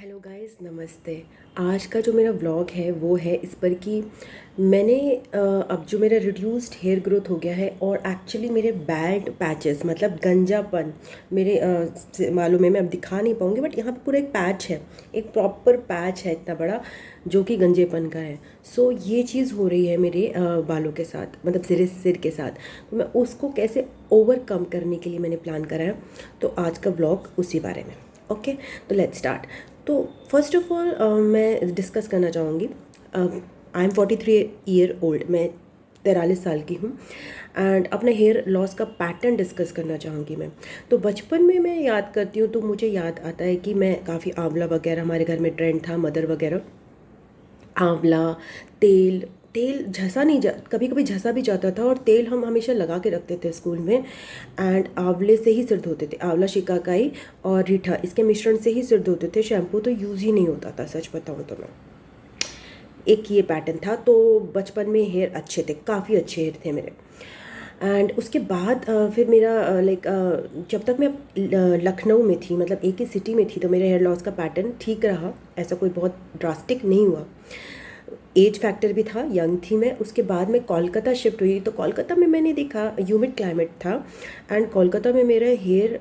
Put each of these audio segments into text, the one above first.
Hello guys, नमस्ते। आज का जो मेरा व्लॉग है वो है इस पर कि मैंने अब जो मेरा रिड्यूस्ड हेयर ग्रोथ हो गया है और एक्चुअली मेरे बैल्ड पैचेस मतलब गंजापन मेरे मालूम है, मैं अब दिखा नहीं पाऊँगी बट यहाँ पे पूरा एक पैच है, एक प्रॉपर पैच है इतना बड़ा जो कि गंजेपन का है। सो ये चीज़ हो रही है मेरे बालों के साथ, मतलब सिर के साथ। तो मैं उसको कैसे ओवरकम करने के लिए मैंने प्लान करा है, तो आज का व्लॉग उसी बारे में। ओके, तो लेट्स स्टार्ट। तो फर्स्ट ऑफ ऑल मैं डिस्कस करना चाहूँगी। आई एम 43 ईयर ओल्ड, मैं 43 साल की हूँ एंड अपने हेयर लॉस का पैटर्न डिस्कस करना चाहूँगी मैं। तो बचपन में मैं याद करती हूँ तो मुझे याद आता है कि मैं काफ़ी आंवला वगैरह, हमारे घर में ट्रेंड था, मदर वगैरह आंवला तेल तेल झसा नहीं जा कभी कभी झसा भी जाता था और तेल हम हमेशा लगा के रखते थे स्कूल में। एंड आंवले से ही सिर धोते थे, आंवला शिकाकाई और रीठा इसके मिश्रण से ही सिर धोते थे। शैम्पू तो यूज़ ही नहीं होता था, सच बताऊँ तो मैं। एक ये पैटर्न था। तो बचपन में हेयर अच्छे थे, काफ़ी अच्छे हेयर थे मेरे। एंड उसके बाद फिर मेरा लाइक जब तक मैं लखनऊ में थी, मतलब एक ही सिटी में थी, तो मेरे हेयर लॉस का पैटर्न ठीक रहा, ऐसा कोई बहुत ड्रास्टिक नहीं हुआ। एज फैक्टर भी था, यंग थी मैं। उसके बाद मैं कोलकाता शिफ्ट हुई, तो कोलकाता में मैंने देखा ह्यूमिड क्लाइमेट था एंड कोलकाता में मेरा हेयर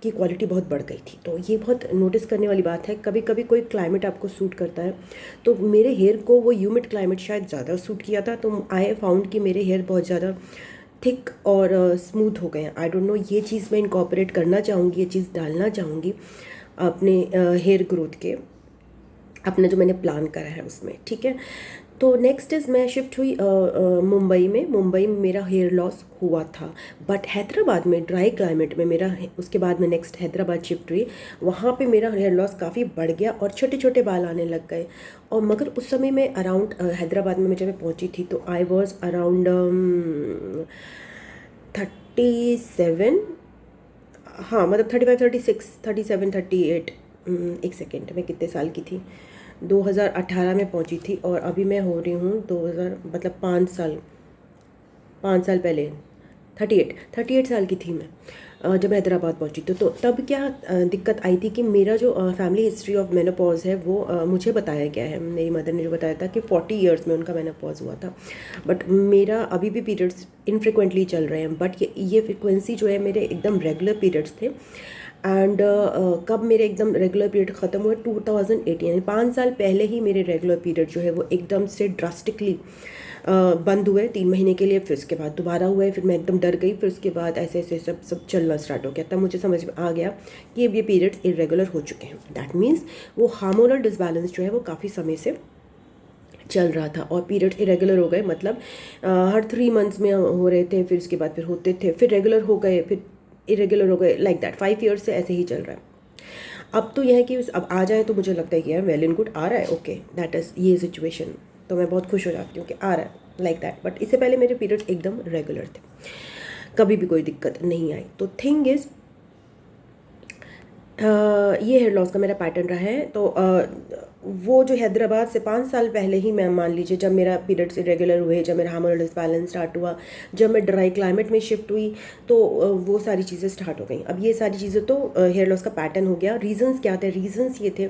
की क्वालिटी बहुत बढ़ गई थी। तो ये बहुत नोटिस करने वाली बात है, कभी कभी कोई क्लाइमेट आपको सूट करता है। तो मेरे हेयर को वो ह्यूमिड क्लाइमेट शायद ज़्यादा सूट किया था, तो आई फाउंड कि मेरे हेयर बहुत ज़्यादा थिक और स्मूथ हो गए हैं। आई डोंट नो, ये चीज़ मैं इनकॉर्पोरेट करना चाहूँगी, ये चीज़ डालना चाहूँगी अपने हेयर ग्रोथ के, अपना जो मैंने प्लान करा है उसमें। ठीक है, तो नेक्स्ट इज़ मैं शिफ्ट हुई मुंबई में। मुंबई में मेरा हेयर लॉस हुआ था, बट हैदराबाद में ड्राई क्लाइमेट में मेरा, उसके बाद मैं नेक्स्ट हैदराबाद शिफ्ट हुई। वहाँ पे मेरा हेयर लॉस काफ़ी बढ़ गया और छोटे छोटे बाल आने लग गए। और मगर उस समय में अराउंड हैदराबाद में जब मैं पहुँची थी तो आई वॉज अराउंड 37। हाँ, मतलब 35, 36, 37, 38। एक सेकेंड, मैं कितने साल की थी? 2018 में पहुंची थी और अभी मैं हो रही हूँ 2000, मतलब 5 साल पहले 38 साल की थी मैं जब हैदराबाद पहुंची। तो तब क्या दिक्कत आई थी कि मेरा जो फैमिली हिस्ट्री ऑफ मेनोपॉज है वो मुझे बताया गया है, मेरी मदर ने जो बताया था कि 40 इयर्स में उनका मेनोपॉज हुआ था। बट मेरा अभी भी पीरियड्स इनफ्रिक्वेंटली चल रहे हैं, बट ये फ्रिक्वेंसी जो है मेरे एकदम रेगुलर पीरियड्स थे। एंड कब मेरे एकदम रेगुलर पीरियड ख़त्म हुए? 2018, यानी 5 साल पहले ही मेरे रेगुलर पीरियड जो है वो एकदम से ड्रास्टिकली बंद हुए 3 महीने के लिए। फिर उसके बाद दोबारा हुए, फिर मैं एकदम डर गई। फिर उसके बाद ऐसे ऐसे सब चलना स्टार्ट हो गया। तब मुझे समझ में आ गया कि ये पीरियड्स इरेगुलर हो चुके हैं। दैट मीन्स वो हार्मोनल डिसबैलेंस जो है वो काफ़ी समय से चल रहा था और पीरियड्स इरेगुलर हो गए, मतलब हर 3 मंथ्स में हो रहे थे, फिर उसके बाद फिर होते थे, फिर रेगुलर हो गए, फिर इरेगुलर हो गए, लाइक दैट 5 ईयर्स से ऐसे ही चल रहा है। अब तो यह है कि अब आ जाए तो मुझे लगता है कि यार वेल एंड गुड, आ रहा है, ओके, दैट इज़ ये सिचुएशन। तो मैं बहुत खुश हो जाती हूँ कि आ रहा है, लाइक दैट। बट इससे पहले मेरे पीरियड्स एकदम रेगुलर थे, कभी भी कोई दिक्कत नहीं आई। तो थिंग इज़ ये हेयर लॉस का मेरा पैटर्न रहा है। तो वो जो हैदराबाद से 5 साल पहले ही, मैं मान लीजिए, जब मेरा पीरियड्स इरेगुलर हुए, जब मेरा हार्मोनल डिसबैलेंस स्टार्ट हुआ, जब मैं ड्राई क्लाइमेट में शिफ्ट हुई, तो वो सारी चीज़ें स्टार्ट हो गई। अब ये सारी चीज़ें तो हेयर लॉस का पैटर्न हो गया। रीजंस क्या थे? रीजंस ये थे,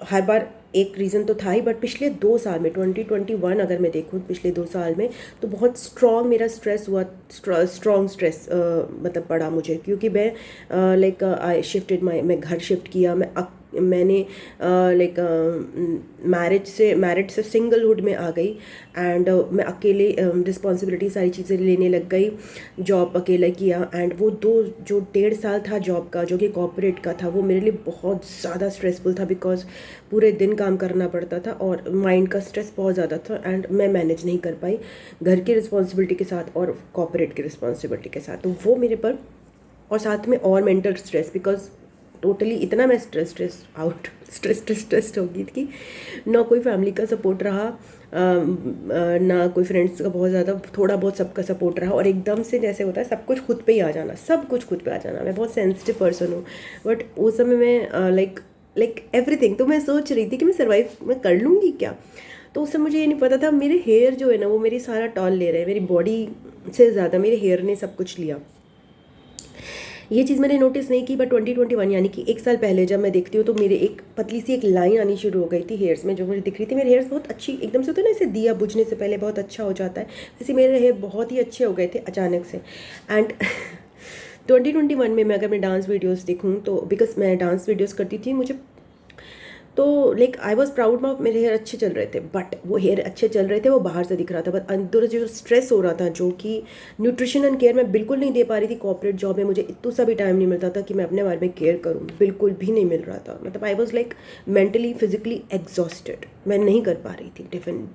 हर बार एक रीज़न तो था ही, बट पिछले 2 साल में 2021 अगर मैं देखूँ, पिछले 2 साल में तो बहुत स्ट्रॉन्ग मेरा स्ट्रेस हुआ। स्ट्रॉन्ग स्ट्रेस मतलब पड़ा मुझे, क्योंकि मैं लाइक आई शिफ्टेड माई, मैं घर शिफ्ट किया, मैंने लाइक मैरिज से सिंगलहुड में आ गई। एंड मैं अकेले रिस्पॉन्सिबिलिटी सारी चीज़ें लेने लग गई, जॉब अकेला किया। एंड वो जो 1.5 साल था जॉब का, जो कि कॉर्पोरेट का था, वो मेरे लिए बहुत ज़्यादा स्ट्रेसफुल था, बिकॉज पूरे दिन काम करना पड़ता था और माइंड का स्ट्रेस बहुत ज़्यादा था। एंड मैं मैनेज नहीं कर पाई घर की रिस्पॉन्सिबिलिटी के साथ और कॉर्पोरेट की रिस्पॉन्सिबिलिटी के साथ, तो वो मेरे पर, और साथ में और मेंटल स्ट्रेस, बिकॉज टोटली इतना मैं स्ट्रेस्ड हो गई थी। ना कोई फैमिली का सपोर्ट रहा, ना कोई फ्रेंड्स का बहुत ज़्यादा, थोड़ा बहुत सबका सपोर्ट रहा, और एकदम से जैसे होता है सब कुछ खुद पे ही आ जाना, सब कुछ खुद पे आ जाना। मैं बहुत सेंसिटिव पर्सन हूँ, बट उस समय मैं लाइक एवरीथिंग, तो मैं सोच रही थी कि मैं सर्वाइव मैं कर लूँगी क्या। तो उस समय मुझे ये नहीं पता था मेरे हेयर जो है ना वो मेरी सारा टॉल ले रहे हैं, मेरी बॉडी से ज़्यादा मेरे हेयर ने सब कुछ लिया। ये चीज़ मैंने नोटिस नहीं की, बट 2021 यानी कि 1 साल पहले जब मैं देखती हूँ तो मेरे एक पतली सी एक लाइन आनी शुरू हो गई थी हेयर्स में, जो मुझे दिख रही थी। मेरे हेयर्स बहुत अच्छी एकदम से, तो ना इसे दिया बुझने से पहले बहुत अच्छा हो जाता है, जैसे मेरे हेयर बहुत ही अच्छे हो गए थे अचानक से। एंड 2021 में मैं अगर मैं डांस वीडियोस देखूँ तो, बिकॉज मैं डांस वीडियोस करती थी, मुझे तो लाइक आई वॉज प्राउड माफ, मेरे हेयर अच्छे चल रहे थे, बट वो हेयर अच्छे चल रहे थे वो बाहर से दिख रहा था, बट अंदर जो स्ट्रेस हो रहा था, जो कि न्यूट्रिशन एंड केयर मैं बिल्कुल नहीं दे पा रही थी। कॉर्पोरेट जॉब में मुझे इतना सा भी टाइम नहीं मिलता था कि मैं अपने बारे में केयर करूँ, बिल्कुल भी नहीं मिल रहा था। मतलब I was like mentally physically exhausted, मैं नहीं कर पा रही थी। डिफरेंट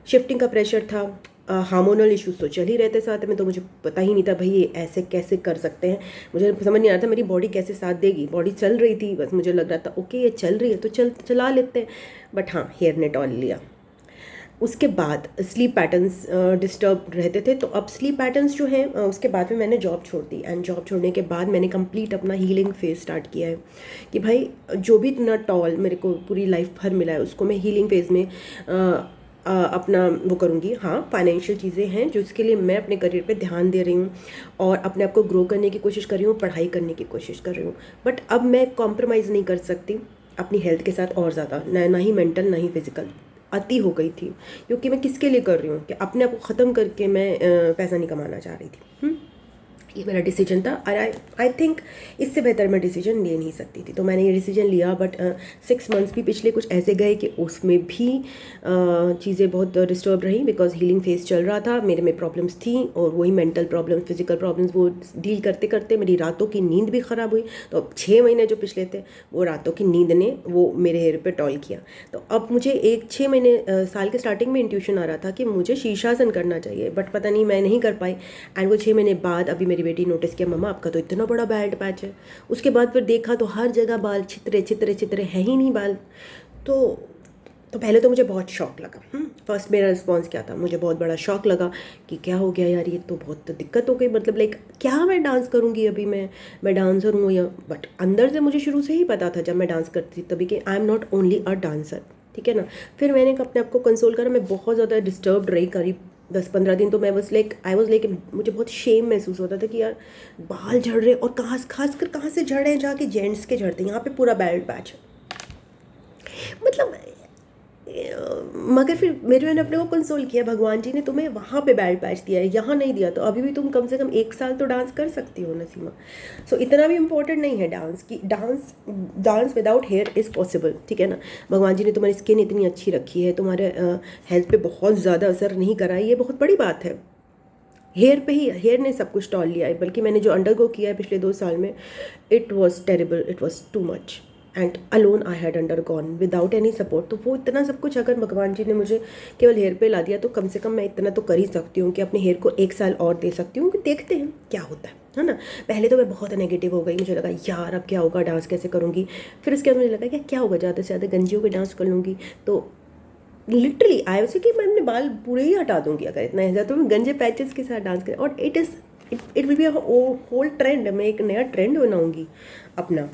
शिफ्टिंग का प्रेशर था, हार्मोनल इश्यूज तो चल ही रहते साथ में, तो मुझे पता ही नहीं था भाई ये ऐसे कैसे कर सकते हैं। मुझे समझ नहीं आ रहा था मेरी बॉडी कैसे साथ देगी। बॉडी चल रही थी, बस मुझे लग रहा था ओके ये चल रही है तो चला लेते हैं, बट हाँ हेयर ने टॉल लिया। उसके बाद स्लीप पैटर्न्स डिस्टर्ब रहते थे, तो अब स्लीप पैटर्न्स जो हैं उसके बाद में मैंने जॉब छोड़ दी। एंड जॉब छोड़ने के बाद मैंने कंप्लीट अपना हीलिंग फेज स्टार्ट किया है कि भाई जो भी इतना टॉल मेरे को पूरी लाइफ भर मिला है उसको मैं हीलिंग फेज में अपना वो करूँगी। हाँ फाइनेंशियल चीज़ें हैं जो इसके लिए मैं अपने करियर पे ध्यान दे रही हूँ और अपने आप को ग्रो करने की कोशिश कर रही हूँ, पढ़ाई करने की कोशिश कर रही हूँ, बट अब मैं कॉम्प्रोमाइज़ नहीं कर सकती अपनी हेल्थ के साथ और ज़्यादा, ना ही मेंटल ना ही फिजिकल। अति हो गई थी, क्योंकि मैं किसके लिए कर रही हूँ कि अपने आप को ख़त्म करके मैं पैसा नहीं कमाना चाह रही थी। ये मेरा डिसीजन था और आई थिंक इससे बेहतर मैं डिसीजन ले नहीं सकती थी, तो मैंने ये डिसीजन लिया। बट 6 मंथ्स भी पिछले कुछ ऐसे गए कि उसमें भी चीज़ें बहुत डिस्टर्ब रही, बिकॉज हीलिंग फेज चल रहा था, मेरे में प्रॉब्लम्स थी और वही मेंटल प्रॉब्लम्स फिजिकल प्रॉब्लम्स वो डील करते करते मेरी रातों की नींद भी ख़राब हुई। तो अब 6 महीने जो पिछले थे वो रातों की नींद ने वो मेरे हेयर पे टॉल किया। तो अब मुझे 6 महीने साल के स्टार्टिंग में इंट्यूशन आ रहा था कि मुझे शीर्षासन करना चाहिए, बट पता नहीं मैं नहीं कर पाई। एंड वो 6 महीने बाद अभी मेरी बेटी नोटिस किया, मम्मा आपका तो इतना बड़ा बैल्ट पैच है। उसके बाद फिर देखा तो हर जगह बाल छितरे छितरे छितरे है ही नहीं बाल। तो पहले तो मुझे बहुत शौक लगा। फर्स्ट मेरा रिस्पॉन्स क्या था, मुझे बहुत बड़ा शौक लगा कि क्या हो गया यार, ये तो बहुत दिक्कत हो गई। मतलब लाइक क्या मैं डांस करूँगी, अभी मैं डांसर हूँ या, बट अंदर से मुझे शुरू से ही पता था जब मैं डांस करती थी तभी कि I am not only a dancer, ठीक है ना। फिर मैंने अपने आप को कंसोल करा, मैं बहुत ज़्यादा डिस्टर्ब रही, करीब 10-15 दिन तो मैं बस लाइक आई वॉज लाइक, मुझे बहुत शेम महसूस होता था कि यार बाल झड़ रहे, और खासकर कहाँ से झड़ रहे हैं, जहाँ के जेंट्स के झड़ते हैं, यहाँ पे पूरा बैल्ट पैच है। मतलब मगर फिर मेरे मैंने अपने को कंसोल किया, भगवान जी ने तुम्हें वहाँ पे बैल्ट पैच दिया है, यहाँ नहीं दिया, तो अभी भी तुम कम से कम 1 साल तो डांस कर सकती हो नसीमा। सो इतना भी इम्पोर्टेंट नहीं है डांस की, dance without here is possible, ठीक है ना। भगवान जी ने तुम्हारी स्किन इतनी अच्छी रखी है, तुम्हारे हेल्थ पे बहुत ज़्यादा असर नहीं करा है, ये बहुत बड़ी बात है। हेयर ने सब कुछ टॉल लिया है, बल्कि मैंने जो अंडरगो किया है पिछले 2 साल में, it was terrible, it was too much and alone I had undergone without any support. तो वो इतना सब कुछ अगर भगवान जी ने मुझे केवल हेयर पे ला दिया, तो कम से कम मैं इतना तो कर ही सकती हूँ कि अपने हेयर को 1 साल और दे सकती हूँ, कि देखते हैं क्या होता है ना। पहले तो मैं बहुत नेगेटिव हो गई, मुझे लगा यार अब क्या होगा, डांस कैसे करूँगी। फिर उसके बाद मुझे लगा कि क्या होगा, ज़्यादा से ज़्यादा गंजियों के डांस कर लूँगी। तो लिटरली आई वैसे कि मैं अपने बाल पूरे ही हटा दूंगी अगर इतना है तो मैं गंजे पैचेस के साथ डांस करें, और it will be a whole trend. मैं एक नया ट्रेंड बनाऊंगी अपना।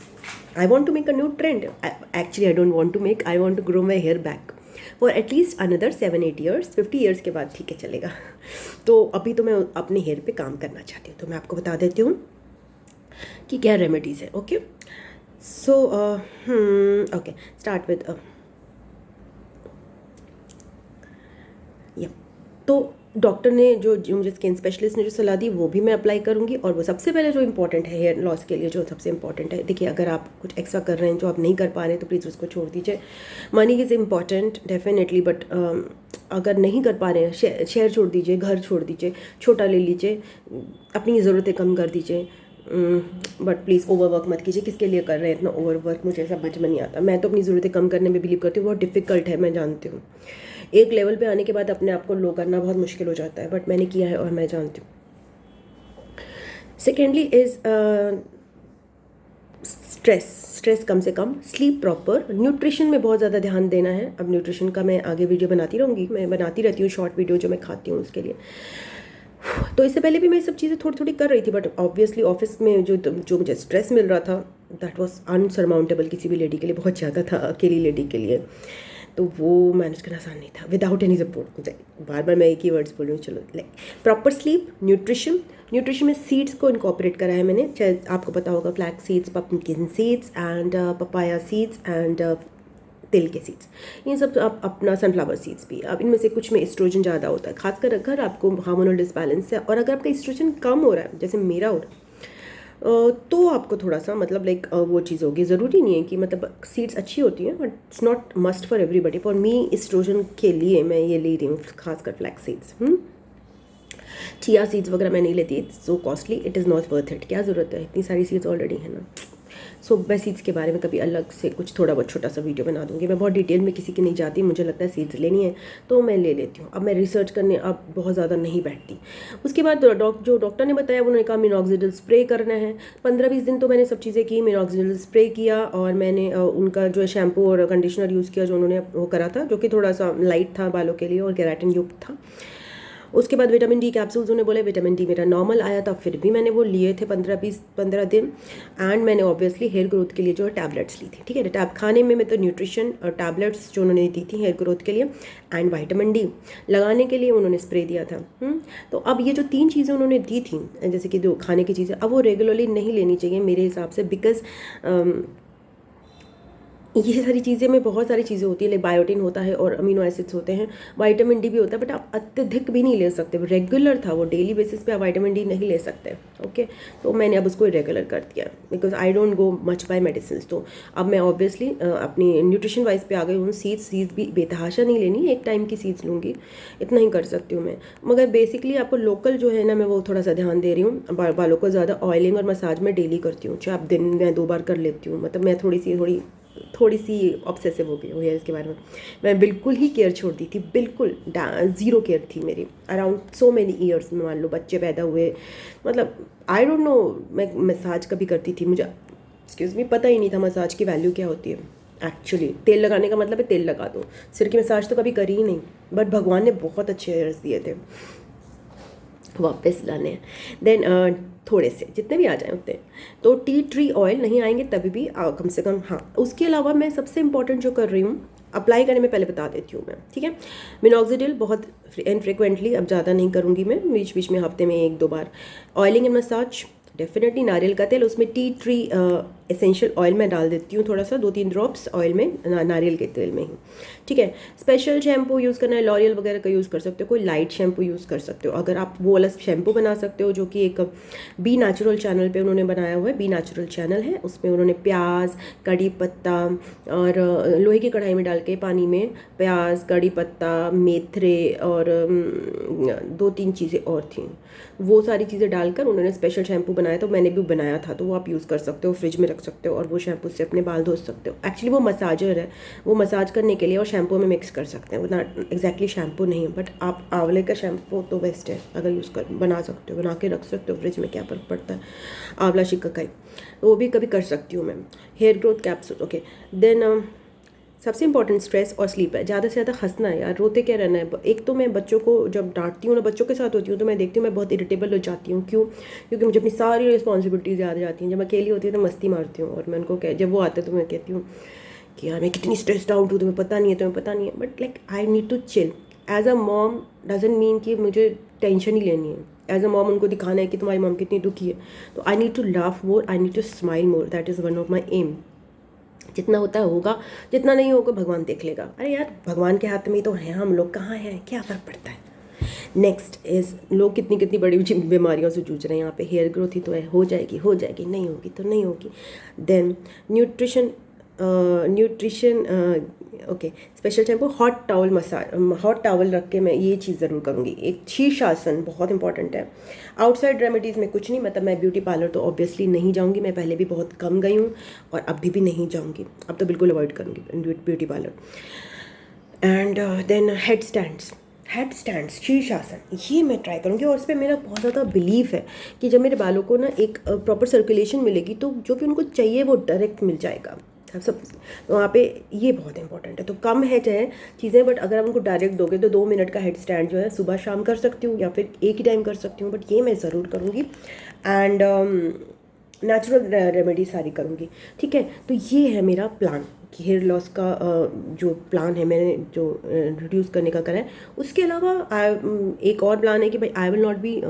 I want to make a new trend, actually I don't want to make, I want to grow my hair back for at least another 7-8 years. 50 years के बाद ठीक है चलेगा। तो अभी तो मैं अपने हेयर पे काम करना चाहती हूँ, तो मैं आपको बता देती हूँ कि क्या रेमेडीज़ है। Okay so okay start with या, तो डॉक्टर ने जो मुझे स्किन स्पेशलिस्ट ने जो सलाह दी वो भी मैं अप्लाई करूँगी। और वो सबसे पहले जो इंपॉर्टेंट है हेयर लॉस के लिए, जो सबसे इंपॉर्टेंट है, देखिए अगर आप कुछ एक्स्ट्रा कर रहे हैं जो आप नहीं कर पा रहे हैं तो प्लीज़ उसको छोड़ दीजिए। Money is important definitely, but अगर नहीं कर पा रहे हैं, शहर छोड़ दीजिए, घर छोड़ दीजिए, छोटा ले लीजिए, अपनी ज़रूरतें कम कर दीजिए, बट प्लीज़ ओवरवर्क मत कीजिए। किसके लिए कर रहे हैं इतना ओवरवर्क, मुझे समझ में नहीं आता। मैं तो अपनी ज़रूरतें कम करने में बिलीव करती हूँ, बहुत डिफ़िकल्ट है मैं जानती हूँ। एक लेवल पे आने के बाद अपने आप को लो करना बहुत मुश्किल हो जाता है, बट मैंने किया है और मैं जानती हूँ। सेकेंडली इज़ स्ट्रेस कम से कम, स्लीप प्रॉपर, न्यूट्रिशन में बहुत ज़्यादा ध्यान देना है। अब न्यूट्रिशन का मैं आगे वीडियो बनाती रहूँगी, मैं बनाती रहती हूँ शॉर्ट वीडियो जो मैं खाती हूँ उसके लिए। तो इससे पहले भी मैं सब चीज़ें थोड़ी थोड़ी कर रही थी, बट ऑब्वियसली ऑफिस में जो मुझे स्ट्रेस मिल रहा था दैट वाज अनसरमाउंटेबल, किसी भी लेडी के लिए बहुत ज़्यादा था, अकेली लेडी के लिए। तो वो मैनेज करना आसान नहीं था विदाउट एनी सपोर्ट। बार बार मैं एक ही वर्ड्स बोल रही हूँ, चलो लाइक प्रॉपर स्लीप, न्यूट्रिशन में सीड्स को इनकॉर्पोरेट करा है मैंने, चाहे आपको पता होगा flax seeds, pumpkin seeds and papaya seeds and तिल के सीड्स, ये सब आप अपना सनफ्लावर सीड्स भी। अब इनमें से कुछ में एस्ट्रोजन ज़्यादा होता है, खासकर अगर आपको हार्मोनल डिसबैलेंस है और अगर आपका एस्ट्रोजन कम हो रहा है जैसे मेरा हो रहा है, तो आपको थोड़ा सा मतलब लाइक वो चीज़ होगी। ज़रूरी नहीं है कि मतलब सीड्स अच्छी होती हैं, but it's not must for everybody. For me oestrogen के लिए मैं ये ले रही हूँ, खासकर फ्लैक्स सीड्स। चिया सीड्स वगैरह मैं नहीं लेती, it's so costly, it is not worth it. क्या ज़रूरत है, इतनी सारी सीड्स ऑलरेडी है ना। सो मैं सीड्स के बारे में कभी अलग से कुछ थोड़ा बहुत छोटा सा वीडियो बना दूंगी। मैं बहुत डिटेल में किसी की नहीं जाती, मुझे लगता है सीड्स लेनी है तो मैं ले लेती हूँ। अब मैं रिसर्च करने अब बहुत ज़्यादा नहीं बैठती। उसके बाद जो डॉक्टर ने बताया, उन्होंने कहा मिनॉक्सिडिल स्प्रे करना है। 15-20 दिन तो मैंने सब चीज़ें की, मिनॉक्सिडिल स्प्रे किया और मैंने उनका जो शैम्पू और कंडीशनर यूज़ किया जो उन्होंने वो करा था, जो कि थोड़ा सा लाइट था बालों के लिए और केराटिन युक्त था। उसके बाद विटामिन डी कैप्सूल्स उन्होंने बोले, विटामिन डी मेरा नॉर्मल आया था, फिर भी मैंने वो लिए थे 15 दिन। एंड मैंने ऑब्वियसली हेयर ग्रोथ के लिए जो है टैबलेट्स ली थी, ठीक है। टैब खाने में मैं तो न्यूट्रिशन और टैबलेट्स जो उन्होंने दी थी हेयर ग्रोथ के लिए, एंड विटामिन डी लगाने के लिए उन्होंने स्प्रे दिया था। तो अब ये जो 3 चीज़ें उन्होंने दी थी, जैसे कि जो खाने की चीज़ें, अब वो रेगुलरली नहीं लेनी चाहिए मेरे हिसाब से, बिकॉज ये सारी चीज़ें में बहुत सारी चीज़ें होती है, लाइक बायोटिन होता है और अमीनो एसिड्स होते हैं, विटामिन डी भी होता है, बट आप अत्यधिक भी नहीं ले सकते। रेगुलर था वो, डेली बेसिस पे आप विटामिन डी नहीं ले सकते। ओके, तो मैंने अब उसको रेगुलर कर दिया, because I don't go much by medicine. तो अब मैं ऑब्वियसली अपनी न्यूट्रिशन वाइज पे आ गई हूँ। सीड्स भी बेतहाशा नहीं लेनी, एक टाइम की सीड्स लूँगी, इतना ही कर सकती हूँ मैं। मगर बेसिकली आपको लोकल जो है ना, मैं वो थोड़ा सा ध्यान दे रही हूँ। बालों को ज़्यादा ऑयलिंग और मसाज में डेली करती हूँ, चाहे आप दिन में 2 बार कर लेती हूँ। मतलब मैं थोड़ी सी ऑब्सेसिव हो गई हूँ हेयर के बारे में। मैं बिल्कुल ही केयर छोड़ दी थी, बिल्कुल ज़ीरो केयर थी मेरी अराउंड सो मैनी ईयर्स में। मान लो बच्चे पैदा हुए, मतलब आई डोंट नो, मैं मसाज कभी करती थी, मुझे एक्सक्यूज़ मी पता ही नहीं था मसाज की वैल्यू क्या होती है। एक्चुअली तेल लगाने का मतलब है तेल लगा दो, सिर की मसाज तो कभी करी ही नहीं, बट भगवान ने बहुत अच्छे हेयर्स दिए थे, वापस लाने हैं। देन थोड़े से जितने भी आ जाए उतने, तो टी ट्री ऑयल नहीं आएंगे तभी भी कम से कम। हाँ, उसके अलावा मैं सबसे इंपॉर्टेंट जो कर रही हूँ, अप्लाई करने में पहले बता देती हूँ मैं, ठीक है। मिनॉक्सिडिल बहुत इनफ्रिक्वेंटली, अब ज़्यादा नहीं करूँगी मैं, बीच बीच में हफ्ते में 1-2 बार। ऑयलिंग एंड मसाज डेफिनेटली नारियल का तेल, उसमें टी ट्री एसेंशियल ऑयल मैं डाल देती हूँ थोड़ा सा, 2-3 ड्रॉप्स ऑयल में, नारियल के तेल में ही, ठीक है। स्पेशल शैम्पू यूज़ करना है, लॉरियल वगैरह का यूज़ कर सकते हो, कोई लाइट शैम्पू यूज़ कर सकते हो। अगर आप वो वाला शैम्पू बना सकते हो जो कि एक बी नेचुरल चैनल पे उन्होंने बनाया हुआ है, बी नेचुरल चैनल है, उसमें उन्होंने प्याज, कड़ी पत्ता और लोहे की कढ़ाई में डाल के पानी में प्याज, कड़ी पत्ता, मेथरे और 2-3 चीज़ें और थी, वो सारी चीज़ें डालकर उन्होंने स्पेशल शैम्पू बनाया। तो मैंने भी बनाया था, तो वो आप यूज़ कर सकते हो, फ्रिज में रख सकते हो और वो शैम्पू से अपने बाल धो सकते हो। एक्चुअली वो मसाजर है, वो मसाज करने के लिए और शैम्पू में मिक्स कर सकते हैं, वो ना एग्जैक्टली शैम्पू नहीं है, बट आप आंवले का शैम्पू तो बेस्ट है, अगर यूज़ कर बना सकते हो, बना के रख सकते हो फ्रिज में, क्या फ़र्क पड़ता है। आंवला शिकाकाई वो भी कभी कर सकती हूँ मैं। Hair growth capsule, okay. Then सबसे इंपॉर्टेंट स्ट्रेस और स्लीप है। ज़्यादा से ज़्यादा हंसना है यार, रोते क्या रहना है। एक तो मैं बच्चों को जब डांटती हूँ ना, बच्चों के साथ होती हूँ, तो मैं देखती हूँ मैं बहुत इरिटेबल हो जाती हूँ। क्यों? क्योंकि मुझे अपनी सारी रिस्पॉन्सिबिलिटीज़ याद आ जाती हैं। जब अकेली होती है तो मस्ती मारती हूँ, और मैं उनको जब वो आते हैं तो मैं कहती हूँ कि यार मैं कितनी स्ट्रेस्ड आउट हूँ, तुम्हें पता नहीं है। But like I need to chill. As a mom doesn't mean कि मुझे टेंशन ही लेनी है। एज अ मॉम उनको दिखाना है कि तुम्हारी मॉम कितनी दुखी है, तो I need to laugh more, I need to smile more, that is one of my aim. जितना होता है होगा, जितना नहीं होगा भगवान देख लेगा। अरे यार, भगवान के हाथ में ही तो है, हम लोग कहाँ हैं, क्या फ़र्क पड़ता है। नेक्स्ट इज़, लोग कितनी बड़ी बीमारियों से जूझ रहे हैं यहाँ पे। हेयर ग्रोथ ही तो है, हो जाएगी, नहीं होगी तो नहीं होगी। Then nutrition, okay, special shampoo, hot towel massage, hot towel रख के मैं ये चीज़ ज़रूर करूँगी। एक शीर्षासन बहुत इंपॉर्टेंट है। आउटसाइड रेमेडीज़ में कुछ नहीं, मतलब मैं ब्यूटी पार्लर तो ऑब्वियसली नहीं जाऊँगी, मैं पहले भी बहुत कम गई हूँ और अभी भी नहीं जाऊँगी, अब तो बिल्कुल अवॉइड करूँगी beauty parlour. And then head stands, शीर्षासन, ये मैं ट्राई करूँगी। और इस पर मेरा बहुत ज़्यादा बिलीफ है कि जब मेरे बालों को ना एक प्रॉपर सर्कुलेशन मिलेगी, तो जो भी उनको चाहिए वो डायरेक्ट मिल जाएगा सब। तो वहाँ पे ये बहुत इंपॉर्टेंट है। तो कम है चाहे चीज़ें, बट अगर आप उनको डायरेक्ट दोगे तो 2 मिनट का हेड स्टैंड जो है सुबह शाम कर सकती हूँ, या फिर एक ही टाइम कर सकती हूँ, बट ये मैं ज़रूर करूँगी। एंड नेचुरल रेमेडी सारी करूँगी, ठीक है। तो ये है मेरा प्लान, हेयर लॉस का जो प्लान है मैंने जो रिड्यूस करने का करा है, उसके अलावा एक और प्लान है कि भाई आई विल नॉट बी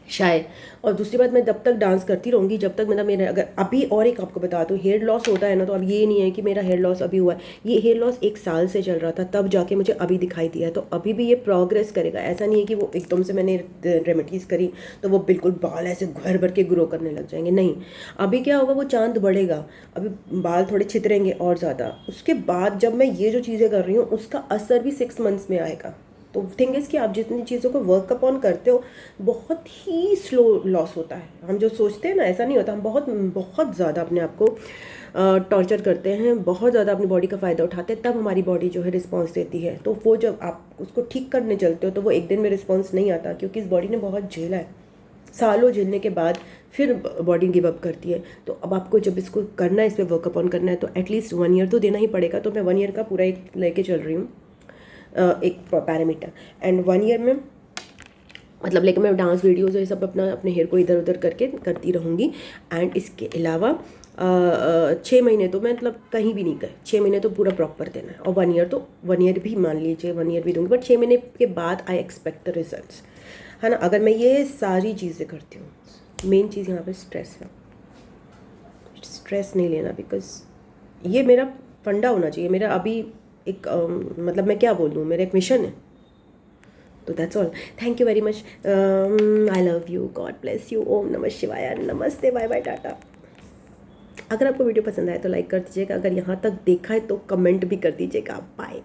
शायद। और दूसरी बात, मैं तब तक डांस करती रहूँगी जब तक मतलब मेरा, अगर अभी और एक आपको बता दूँ, हेयर लॉस होता है ना, तो अब ये नहीं है कि मेरा हेयर लॉस अभी हुआ है, ये हेयर लॉस 1 साल से चल रहा था, तब जाके मुझे अभी दिखाई दिया है। तो अभी भी ये प्रोग्रेस करेगा, ऐसा नहीं है कि वो एकदम से मैंने रेमेडीज़ करी तो वो बिल्कुल बाल ऐसे भर भर के ग्रो करने लग जाएंगे, नहीं। अभी क्या होगा, वो चांद बढ़ेगा, अभी बाल थोड़े छितरेंगे और ज़्यादा, उसके बाद जब मैं ये जो चीज़ें कर रही हूँ उसका असर भी 6 मंथ्स में आएगा। तो थिंग इज़ कि आप जितनी चीज़ों को वर्क अपॉन करते हो, बहुत ही स्लो लॉस होता है। हम जो सोचते हैं ना, ऐसा नहीं होता। हम बहुत बहुत ज़्यादा अपने आप को टॉर्चर करते हैं, बहुत ज़्यादा अपनी बॉडी का फ़ायदा उठाते हैं, तब हमारी बॉडी जो है रिस्पॉन्स देती है। तो वो जब आप उसको ठीक करने चलते हो तो वो एक दिन में रिस्पॉन्स नहीं आता, क्योंकि इस बॉडी ने बहुत झेला है। सालों झेलने के बाद फिर बॉडी गिव अप करती है। तो अब आपको जब इसको करना है, इस पर वर्क अपॉन करना है, तो एटलीस्ट 1 ईयर तो देना ही पड़ेगा। तो मैं 1 ईयर का पूरा एक लेके चल रही हूँ, एक पैरामीटर। एंड 1 ईयर में मतलब लेकिन मैं डांस वीडियोज़ ये सब अपना अपने हेयर को इधर उधर करके करती रहूँगी। एंड इसके अलावा 6 महीने तो मैं मतलब कहीं भी नहीं गए, 6 महीने तो पूरा प्रॉपर देना है। और 1 ईयर तो 1 ईयर भी मान लीजिए, 1 ईयर भी दूँगी, बट 6 महीने के बाद आई एक्सपेक्ट द रिजल्ट्स, है ना। अगर मैं ये सारी चीज़ें करती हूँ, मेन चीज़ यहाँ पे स्ट्रेस है, स्ट्रेस नहीं लेना, बिकॉज ये मेरा फंडा होना चाहिए, मेरा अभी एक मतलब मैं क्या बोलूँ, मेरा एक मिशन है। तो that's all, thank you very much, I love you, God bless you, Om Namah Shivaya, नमस्ते, बाय बाय, टाटा। अगर आपको वीडियो पसंद आए तो लाइक कर दीजिएगा, अगर यहाँ तक देखा है तो कमेंट भी कर दीजिएगा। बाय।